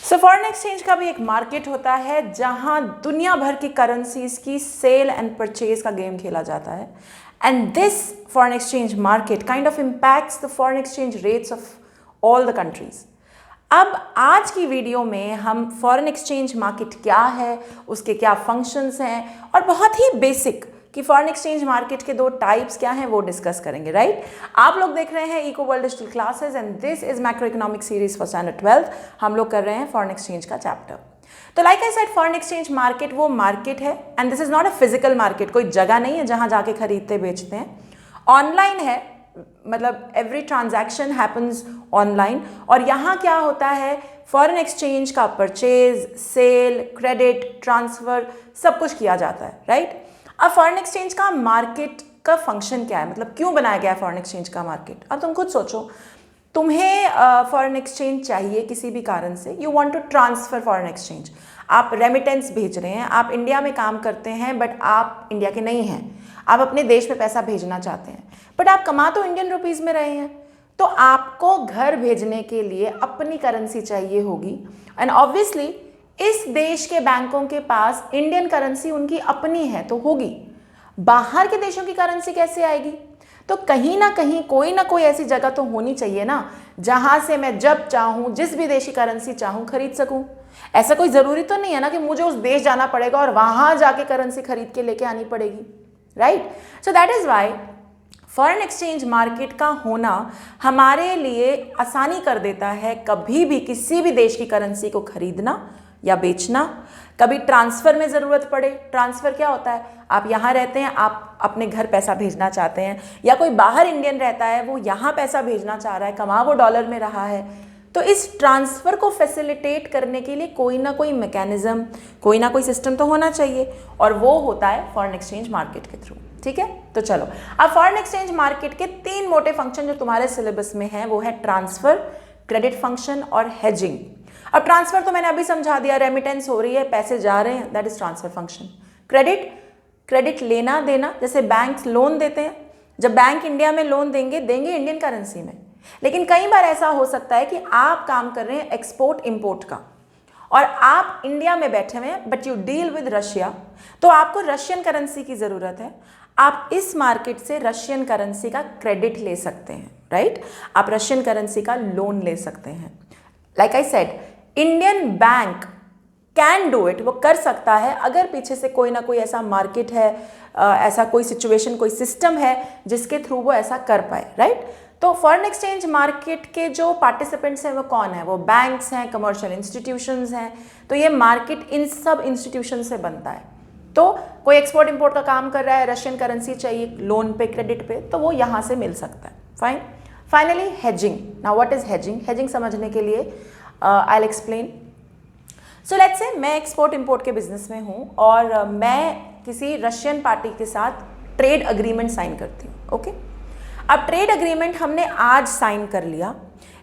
So foreign exchange का भी एक मार्केट होता है जहां दुनिया भर की करेंसीज की सेल एंड परचेज का गेम खेला जाता है and this foreign exchange market kind of impacts the foreign exchange rates of all the countries. अब आज की वीडियो में हम फॉरेन एक्सचेंज मार्केट क्या है, उसके क्या फंक्शंस हैं और बहुत ही बेसिक कि फॉरेन एक्सचेंज मार्केट के दो टाइप्स क्या हैं वो डिस्कस करेंगे। राइट, आप लोग देख रहे हैं eco world digital classes and this is macro economic series for standard 12। हम लोग कर रहे हैं फॉरेन एक्सचेंज का चैप्टर। तो like I said, foreign exchange market वो मार्केट है and this is not a physical market, कोई जगह नहीं है जहां जाके खरीदते बेचते हैं। ऑनलाइन है, मतलब एवरी ट्रांजैक्शन हैपन्स ऑनलाइन। और यहाँ क्या होता है, फॉरेन एक्सचेंज का परचेज, सेल, क्रेडिट, ट्रांसफर सब कुछ किया जाता है। राइट, अब फॉरेन एक्सचेंज का मार्केट का फंक्शन क्या है, मतलब क्यों बनाया गया है फॉरेन एक्सचेंज का मार्केट। अब तुम खुद सोचो, तुम्हें फॉरेन एक्सचेंज चाहिए किसी भी कारण से, you want to transfer foreign exchange. आप रेमिटेंस भेज रहे हैं, आप इंडिया में काम करते हैं बट आप इंडिया के नहीं हैं, आप अपने देश में पैसा भेजना चाहते हैं बट आप कमा तो इंडियन रुपीज़ में रहे हैं, तो आपको घर भेजने के लिए अपनी करेंसी चाहिए होगी एंड ऑब्वियसली इस देश के बैंकों के पास इंडियन करेंसी उनकी अपनी है तो होगी, बाहर के देशों की करेंसी कैसे आएगी। तो कहीं ना कहीं कोई ना कोई ऐसी जगह तो होनी चाहिए ना जहां से मैं जब चाहूं जिस भी देश की करेंसी चाहूं खरीद सकूं। ऐसा कोई ज़रूरी तो नहीं है ना कि मुझे उस देश जाना पड़ेगा और वहां जाके करेंसी खरीद के लेके आनी पड़ेगी। Right, so that is why foreign exchange market का होना हमारे लिए आसानी कर देता है कभी भी किसी भी देश की करेंसी को खरीदना या बेचना। कभी ट्रांसफ़र में ज़रूरत पड़े, ट्रांसफ़र क्या होता है, आप यहाँ रहते हैं, आप अपने घर पैसा भेजना चाहते हैं, या कोई बाहर इंडियन रहता है वो यहाँ पैसा भेजना चाह रहा है, कमा वो डॉलर में रहा है, तो इस ट्रांसफ़र को फैसिलिटेट करने के लिए कोई ना कोई मैकेनिज़्म, कोई ना कोई सिस्टम तो होना चाहिए और वो होता है फॉरेन एक्सचेंज मार्केट के थ्रू। ठीक है, तो चलो अब फॉरेन एक्सचेंज मार्केट के तीन मोटे फंक्शन जो तुम्हारे सिलेबस में हैं वो है ट्रांसफ़र, क्रेडिट फंक्शन और हेजिंग। अब ट्रांसफर तो मैंने अभी समझा दिया, रेमिटेंस हो रही है, पैसे जा रहे हैं, that is transfer function. Credit, credit लेना देना, जैसे बैंक लोन देते हैं, जब बैंक इंडिया में लोन देंगे इंडियन करेंसी में, लेकिन कई बार ऐसा हो सकता है कि आप काम कर रहे हैं एक्सपोर्ट इंपोर्ट का और आप इंडिया में बैठे हुए हैं but you deal with Russia, तो आपको रशियन करेंसी की ज़रूरत है। आप इस मार्केट से रशियन करेंसी का क्रेडिट ले सकते हैं। राइट, आप रशियन करेंसी का लोन ले सकते हैं। Like I said, Indian bank can do it, वो कर सकता है अगर पीछे से कोई ना कोई ऐसा मार्केट है, ऐसा कोई सिचुएशन, कोई सिस्टम है जिसके थ्रू वो ऐसा कर पाए। राइट, तो फॉरेन एक्सचेंज मार्केट के जो पार्टिसिपेंट्स हैं वो कौन है, वो बैंक्स हैं, कमर्शियल इंस्टीट्यूशंस हैं। तो ये मार्केट इन सब इंस्टीट्यूशन से बनता है। तो कोई एक्सपोर्ट इंपोर्ट का काम कर रहा है, रशियन करेंसी चाहिए लोन पे, क्रेडिट पे, तो वो यहाँ से मिल सकता है। Fine, finally hedging. Now what is hedging, hedging समझने के लिए I will explain. So let's say मैं एक्सपोर्ट इंपोर्ट के बिजनेस में हूँ और मैं किसी रशियन पार्टी के साथ ट्रेड अग्रीमेंट साइन करती हूँ। ओके, अब ट्रेड अग्रीमेंट हमने आज साइन कर लिया,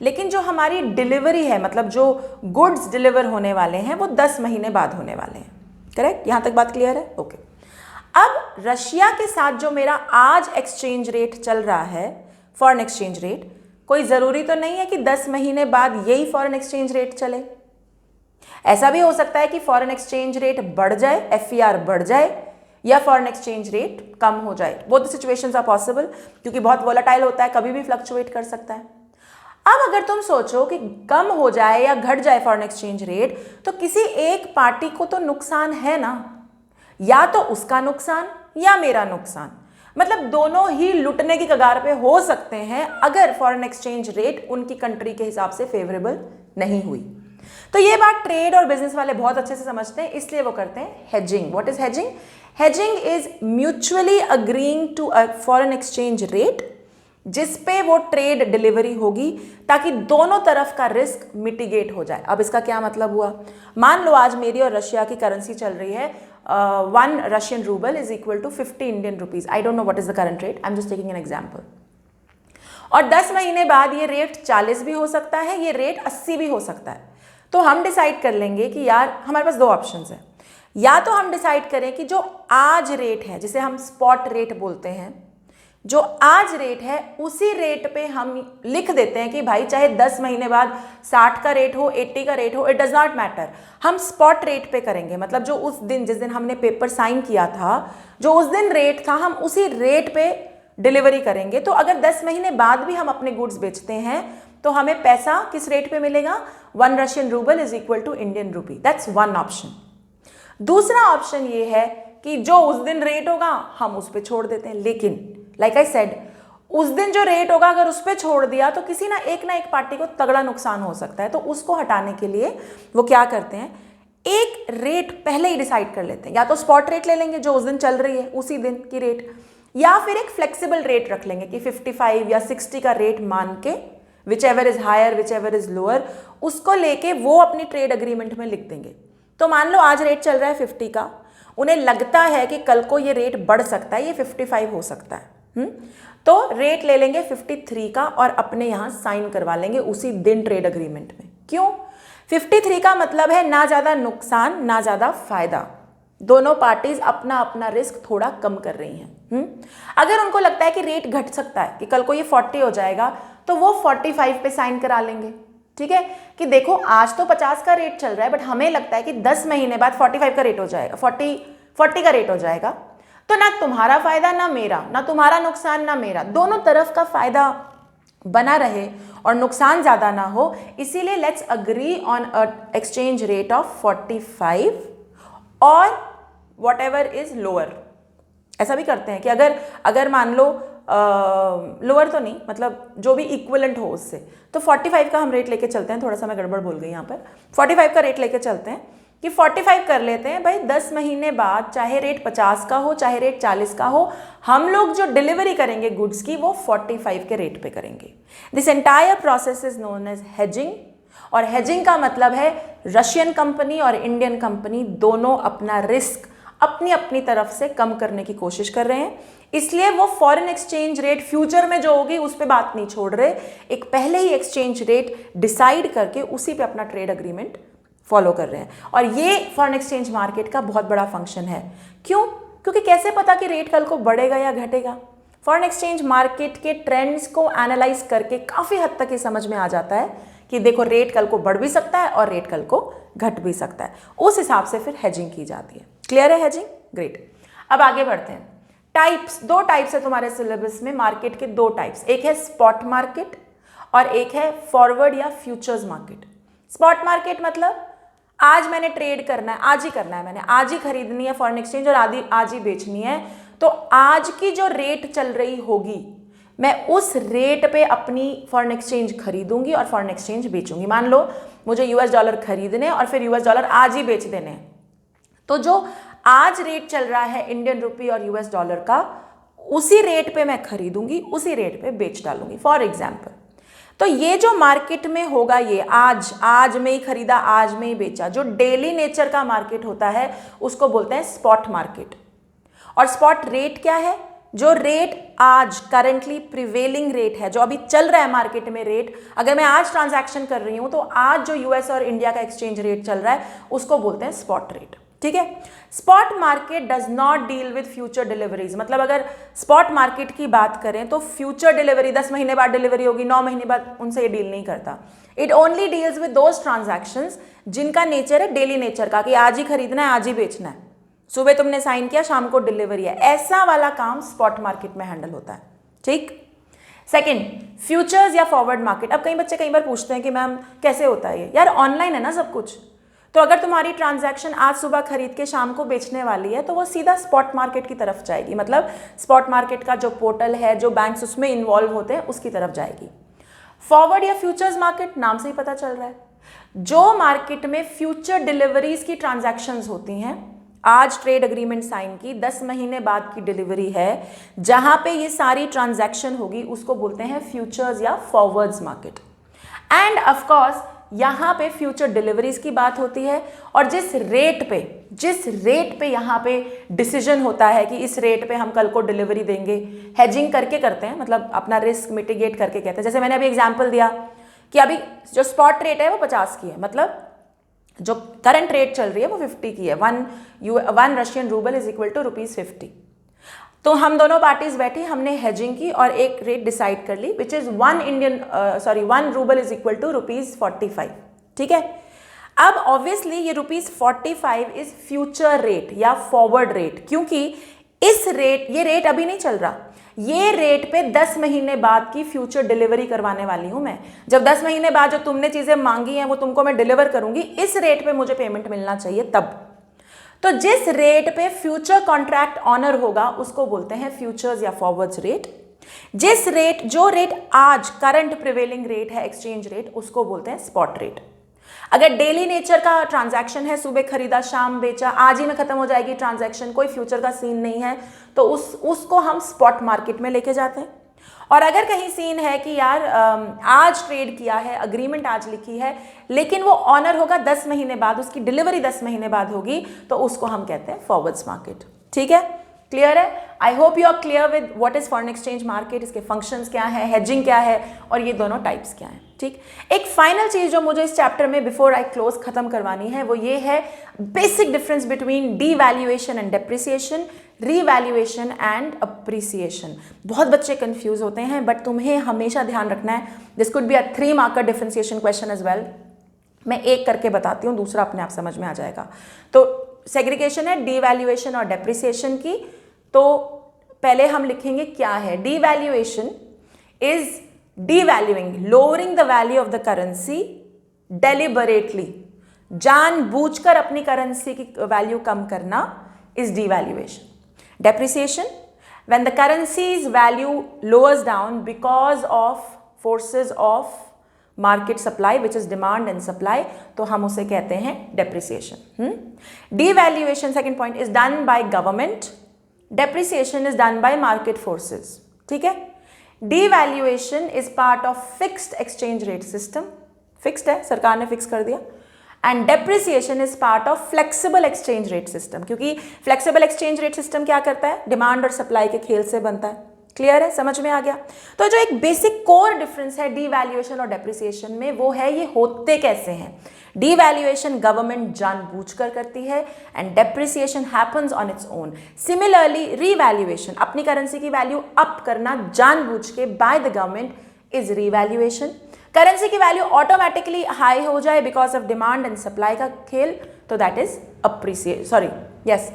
लेकिन जो हमारी डिलीवरी है, मतलब जो गुड्स डिलीवर होने वाले हैं वो 10 महीने बाद होने वाले हैं। करेक्ट, यहाँ तक बात क्लियर है। ओके, अब रशिया के साथ जो मेरा आज एक्सचेंज रेट चल रहा है, फॉरेन एक्सचेंज रेट, कोई ज़रूरी तो नहीं है कि 10 महीने बाद यही फॉरेन एक्सचेंज रेट चले। ऐसा भी हो सकता है कि फॉरेन एक्सचेंज रेट बढ़ जाए, एफईआर बढ़ जाए, या फॉरेन एक्सचेंज रेट कम हो जाए। Both the situations are possible, क्योंकि बहुत वोलेटाइल होता है, कभी भी फ्लक्चुएट कर सकता है। अब अगर तुम सोचो कि कम हो जाए या घट जाए फॉरेन एक्सचेंज रेट, तो किसी एक पार्टी को तो नुकसान है ना, या तो उसका नुकसान या मेरा नुकसान, मतलब दोनों ही लुटने की कगार पे हो सकते हैं अगर फॉरेन एक्सचेंज रेट उनकी कंट्री के हिसाब से फेवरेबल नहीं हुई। तो ये बात ट्रेड और बिजनेस वाले बहुत अच्छे से समझते हैं, इसलिए वो करते हैं hedging. What is hedging? Hedging is mutually agreeing to a foreign exchange rate जिस पे वो ट्रेड डिलीवरी होगी, ताकि दोनों तरफ का रिस्क मिटिगेट हो जाए। अब इसका क्या मतलब हुआ, मान लो आज मेरी और रशिया की करेंसी चल रही है 1 Russian rouble is equal to 50 Indian rupees. I don't know what is the current rate, I am just taking an example. और 10 महीने बाद ये रेट 40 भी हो सकता है, ये रेट 80 भी हो सकता है। तो हम डिसाइड कर लेंगे कि यार हमारे पास दो ऑप्शंस हैं, या तो हम डिसाइड करें कि जो आज रेट है जिसे हम स्पॉट रेट बोलते हैं जो आज रेट है उसी रेट पे हम लिख देते हैं कि भाई चाहे 10 महीने बाद 60 का रेट हो, 80 का रेट हो, इट डज नॉट मैटर, हम स्पॉट रेट पे करेंगे। मतलब जो उस दिन, जिस दिन हमने पेपर साइन किया था, जो उस दिन रेट था, हम उसी रेट पे डिलीवरी करेंगे। तो अगर 10 महीने बाद भी हम अपने गुड्स बेचते हैं तो हमें पैसा किस रेट पे मिलेगा? 1 Russian rouble is equal to Indian rupee. That's one option. दूसरा ऑप्शन ये है कि जो उस दिन रेट होगा हम उस पर छोड़ देते हैं, लेकिन लाइक आई सेड, उस दिन जो रेट होगा अगर उस पर छोड़ दिया तो किसी ना एक पार्टी को तगड़ा नुकसान हो सकता है। तो उसको हटाने के लिए वो क्या करते हैं, एक रेट पहले ही डिसाइड कर लेते हैं। या तो स्पॉट रेट ले लेंगे जो उस दिन चल रही है उसी दिन की रेट, या फिर एक फ्लेक्सिबल रेट रख लेंगे कि 55 या 60 का रेट मान के whichever is higher whichever is lower, उसको लेके वो अपनी ट्रेड अग्रीमेंट में लिख देंगे। तो मान लो आज रेट चल रहा है 50 का, उन्हें लगता है कि कल को ये रेट बढ़ सकता है, ये 55 हो सकता है, तो रेट ले लेंगे 53 का और अपने यहां साइन करवा लेंगे उसी दिन ट्रेड अग्रीमेंट में। क्यों? 53 का मतलब है ना ज्यादा नुकसान ना ज्यादा फायदा, दोनों पार्टीज अपना अपना रिस्क थोड़ा कम कर रही हैं। अगर उनको लगता है कि रेट घट सकता है, कि कल को ये 40 हो जाएगा, तो वो 45 पे साइन करा लेंगे। ठीक है, कि देखो आज तो 50 का रेट चल रहा है, बट हमें लगता है कि 10 महीने बाद 45 का रेट हो जाएगा, 40 का रेट हो जाएगा, तो ना तुम्हारा फायदा ना मेरा, ना तुम्हारा नुकसान ना मेरा, दोनों तरफ का फायदा बना रहे और नुकसान ज्यादा ना हो, इसीलिए let's agree on a exchange rate of 45 और वॉट एवर इज लोअर। ऐसा भी करते हैं कि अगर मान लो लोअर तो नहीं, मतलब जो भी इक्विवेलेंट हो उससे, तो 45 का हम रेट लेके चलते हैं। थोड़ा सा मैं गड़बड़ बोल गई यहाँ पर, 45 का रेट लेके चलते हैं कि 45 कर लेते हैं भाई। 10 महीने बाद चाहे रेट 50 का हो चाहे रेट 40 का हो, हम लोग जो डिलीवरी करेंगे गुड्स की वो 45 के रेट पे करेंगे। This entire process is known as hedging, और हेजिंग का मतलब है रशियन कंपनी और इंडियन कंपनी दोनों अपना रिस्क अपनी अपनी तरफ से कम करने की कोशिश कर रहे हैं, इसलिए वो फॉरेन एक्सचेंज रेट फ्यूचर में जो होगी उस पर बात नहीं छोड़ रहे, एक पहले ही एक्सचेंज रेट डिसाइड करके उसी पे अपना ट्रेड अग्रीमेंट फॉलो कर रहे हैं। और ये फॉरेन एक्सचेंज मार्केट का बहुत बड़ा फंक्शन है। क्यों? क्योंकि कैसे पता कि रेट कल को बढ़ेगा या घटेगा? फॉरेन एक्सचेंज मार्केट के ट्रेंड्स को एनालाइज करके काफ़ी हद तक ये समझ में आ जाता है कि देखो रेट कल को बढ़ भी सकता है और रेट कल को घट भी सकता है। उस हिसाब से फिर हेजिंग की जाती है। क्लियर है हेजिंग? ग्रेट। अब आगे बढ़ते हैं। टाइप्स, दो टाइप्स है तुम्हारे सिलेबस में मार्केट के, दो टाइप्स, एक है स्पॉट मार्केट और एक है फॉरवर्ड या फ्यूचर्स मार्केट। स्पॉट मार्केट मतलब आज मैंने ट्रेड करना है, आज ही करना है, मैंने आज ही खरीदनी है फॉरेन एक्सचेंज और आज ही बेचनी है, तो आज की जो रेट चल रही होगी मैं उस रेट पे अपनी फॉरेन एक्सचेंज खरीदूंगी और फॉरेन एक्सचेंज बेचूंगी। मान लो मुझे यूएस डॉलर खरीदने और फिर यूएस डॉलर आज ही बेच देने, तो जो आज रेट चल रहा है इंडियन रुपी और यूएस डॉलर का, उसी रेट पे मैं खरीदूंगी, उसी रेट पे बेच डालूंगी फॉर एग्जाम्पल। तो ये जो मार्केट में होगा, ये आज में ही खरीदा आज में ही बेचा, जो डेली नेचर का मार्केट होता है उसको बोलते हैं स्पॉट मार्केट। और स्पॉट रेट क्या है? जो रेट आज करंटली प्रिवेलिंग रेट है, जो अभी चल रहा है मार्केट में रेट, अगर मैं आज ट्रांजैक्शन कर रही हूं तो आज जो यूएस और इंडिया का एक्सचेंज रेट चल रहा है उसको बोलते हैं स्पॉट रेट। ठीक है, spot market does not deal with future deliveries. मतलब अगर स्पॉट मार्केट की बात करें तो फ्यूचर डिलीवरी 10 महीने बाद डिलीवरी होगी, 9 महीने बाद, उनसे ये डील नहीं करता। It only deals with those transactions जिनका नेचर है डेली नेचर का, कि आज ही खरीदना है आज ही बेचना है, सुबह तुमने साइन किया शाम को डिलीवरी है, ऐसा वाला काम स्पॉट मार्केट में हैंडल होता है। ठीक। सेकंड, फ्यूचर्स या फॉरवर्ड मार्केट। अब कई बच्चे कई बार पूछते हैं कि मैम कैसे होता है ये? यार ऑनलाइन है ना सब कुछ, तो अगर तुम्हारी ट्रांजैक्शन आज सुबह खरीद के शाम को बेचने वाली है तो वो सीधा स्पॉट मार्केट की तरफ जाएगी। मतलब स्पॉट मार्केट का जो पोर्टल है, जो बैंक्स उसमें इन्वॉल्व होते हैं, उसकी तरफ जाएगी। फॉरवर्ड या फ्यूचर्स मार्केट, नाम से ही पता चल रहा है, जो मार्केट में फ्यूचर डिलीवरीज की ट्रांजैक्शंस होती हैं, आज ट्रेड अग्रीमेंट साइन की, 10 महीने बाद की डिलीवरी है, जहां पे ये सारी ट्रांजैक्शन होगी उसको बोलते हैं फ्यूचर्स या forwards market. End of course यहाँ पे फ्यूचर डिलीवरीज की बात होती है, और जिस रेट पे यहाँ पे डिसीजन होता है कि इस रेट पे हम कल को डिलीवरी देंगे, हेजिंग करके करते हैं, मतलब अपना रिस्क मिटिगेट करके कहते हैं। जैसे मैंने अभी एग्जांपल दिया कि अभी जो स्पॉट रेट है वो 50 की है, मतलब जो करंट रेट चल रही है वो 50 की है, 1 Russian rouble is equal to ₹50। तो हम दोनों पार्टीज बैठी, हमने हेजिंग की और एक रेट डिसाइड कर ली which is 1 rouble is equal to ₹45। ठीक है, अब ऑब्वियसली ये ₹45 इज फ्यूचर रेट या फॉरवर्ड रेट, क्योंकि ये रेट अभी नहीं चल रहा, ये रेट पे 10 महीने बाद की फ्यूचर डिलीवरी करवाने वाली हूं मैं। जब 10 महीने बाद जो तुमने चीजें मांगी हैं वो तुमको मैं डिलीवर करूंगी, इस रेट पे मुझे पेमेंट मिलना चाहिए तब। तो जिस रेट पे फ्यूचर कॉन्ट्रैक्ट ऑनर होगा उसको बोलते हैं फ्यूचर्स या फॉरवर्ड्स रेट। जो रेट आज करंट प्रिवेलिंग रेट है, एक्सचेंज रेट, उसको बोलते हैं स्पॉट रेट। अगर डेली नेचर का ट्रांजैक्शन है, सुबह खरीदा शाम बेचा, आज ही में खत्म हो जाएगी ट्रांजैक्शन, कोई फ्यूचर का सीन नहीं है, तो उसको हम स्पॉट मार्केट में लेके जाते हैं। और अगर कहीं सीन है कि यार आज ट्रेड किया है, अग्रीमेंट आज लिखी है, लेकिन वो ऑनर होगा 10 महीने बाद, उसकी डिलीवरी 10 महीने बाद होगी, तो उसको हम कहते हैं फॉरवर्ड्स मार्केट। ठीक है, क्लियर है? I hope you are clear with what is foreign exchange market, इसके फंक्शंस क्या है, हेजिंग क्या है और ये दोनों टाइप्स क्या हैं। ठीक, एक फाइनल चीज जो मुझे इस चैप्टर में बिफोर आई क्लोज खत्म करवानी है वो ये है basic difference between devaluation and depreciation, revaluation and appreciation. बहुत बच्चे कंफ्यूज होते हैं, बट तुम्हें हमेशा ध्यान रखना है, this could be a 3 marker differentiation question as well. मैं एक करके बताती हूँ, दूसरा अपने आप समझ में आ जाएगा। तो सेग्रीगेशन है डीवैल्यूएशन और डेप्रिसिएशन की। तो पहले हम लिखेंगे क्या है। Devaluation is devaluing, lowering the value of the currency deliberately, जानबूझकर अपनी करेंसी की वैल्यू कम करना is devaluation. Depreciation, when the currency's value lowers down because of forces of market supply which is demand and supply, तो हम उसे कहते हैं depreciation. Devaluation, second point, is done by government. Depreciation is done by market forces. ठीक है, devaluation is part of fixed exchange rate system, fixed है, सरकार ने फिक्स कर दिया, and depreciation is part of flexible exchange rate system, क्योंकि flexible exchange rate system क्या करता है, डिमांड और सप्लाई के खेल से बनता है। क्लियर है, समझ में आ गया? तो जो एक बेसिक कोर डिफरेंस है डीवैल्यूएशन और डेप्रिसिएशन में वो है ये होते कैसे हैं। डीवैल्यूएशन गवर्नमेंट जानबूझकर करती है and depreciation happens on its own. Similarly revaluation, अपनी करेंसी की वैल्यू अप करना जानबूझ के by the government is revaluation. Currency की वैल्यू ऑटोमेटिकली हाई हो जाए because of demand and supply का खेल, तो दैट इज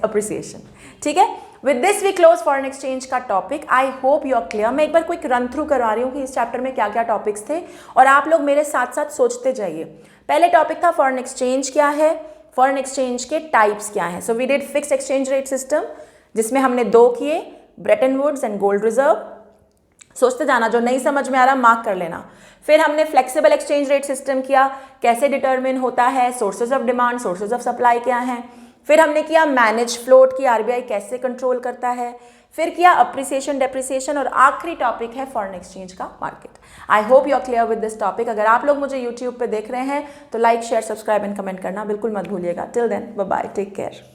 अप्रिसिएशन। ठीक है, with this we close foreign exchange का topic. I hope you are clear. मैं एक बार क्विक रन थ्रू करवा रही हूँ कि इस चैप्टर में क्या क्या टॉपिक्स थे और आप लोग मेरे साथ साथ सोचते जाइए। पहले टॉपिक था फॉरेन एक्सचेंज क्या है, फॉरेन एक्सचेंज के टाइप्स क्या हैं। So we did fixed exchange rate system जिसमें हमने 2 किए, Bretton Woods and gold reserve. सोचते जाना, जो नहीं समझ में आ रहा मार्क कर लेना। फिर हमने फ्लेक्सिबल एक्सचेंज रेट सिस्टम किया, कैसे डिटरमिन होता है, sources of demand, sources of supply क्या हैं। फिर हमने किया मैनेज फ्लोट की आरबीआई कैसे कंट्रोल करता है। फिर किया अप्रिसिएशन, डेप्रिसिएशन और आखिरी टॉपिक है फॉरेन एक्सचेंज का market. I hope you are clear with this topic. अगर आप लोग मुझे यूट्यूब पे देख रहे हैं तो like, share, subscribe and comment करना बिल्कुल मत भूलिएगा। Till then bye bye, take care.